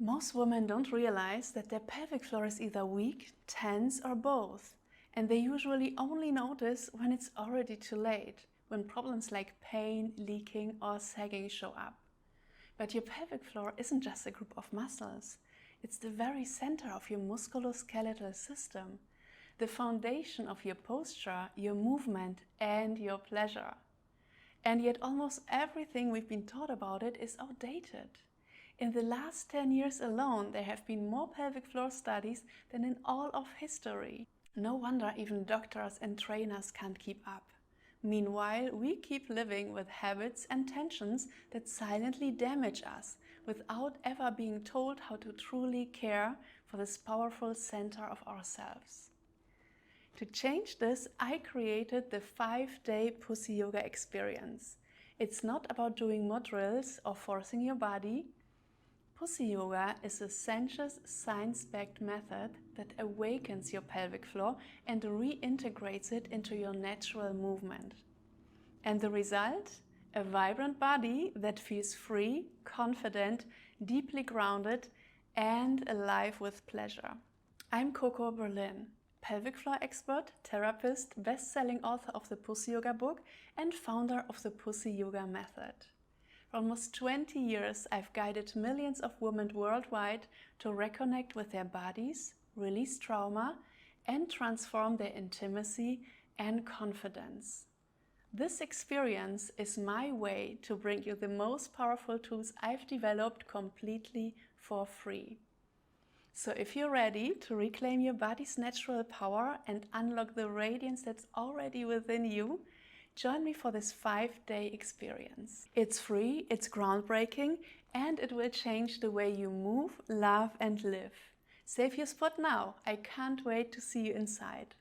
Most women don't realize that their pelvic floor is either weak, tense, or both. And they usually only notice when it's already too late, when problems like pain, leaking, or sagging show up. But your pelvic floor isn't just a group of muscles. It's the very center of your musculoskeletal system, the foundation of your posture, your movement, and your pleasure. And yet almost everything we've been taught about it is outdated. In the last 10 years alone, there have been more pelvic floor studies than in all of history. No wonder even doctors and trainers can't keep up. Meanwhile, we keep living with habits and tensions that silently damage us without ever being told how to truly care for this powerful center of ourselves. To change this, I created the 5-day Pussy Yoga experience. It's not about doing more drills or forcing your body. Pussy Yoga is a sensuous, science-backed method that awakens your pelvic floor and reintegrates it into your natural movement. And the result? A vibrant body that feels free, confident, deeply grounded, and alive with pleasure. I'm Coco Berlin, pelvic floor expert, therapist, best-selling author of the Pussy Yoga book, and founder of the Pussy Yoga method. For almost 20 years, I've guided millions of women worldwide to reconnect with their bodies, release trauma, and transform their intimacy and confidence. This experience is my way to bring you the most powerful tools I've developed completely for free. So if you're ready to reclaim your body's natural power and unlock the radiance that's already within you, join me for this 5-day experience. It's free, it's groundbreaking, and it will change the way you move, love, and live. Save your spot now. I can't wait to see you inside.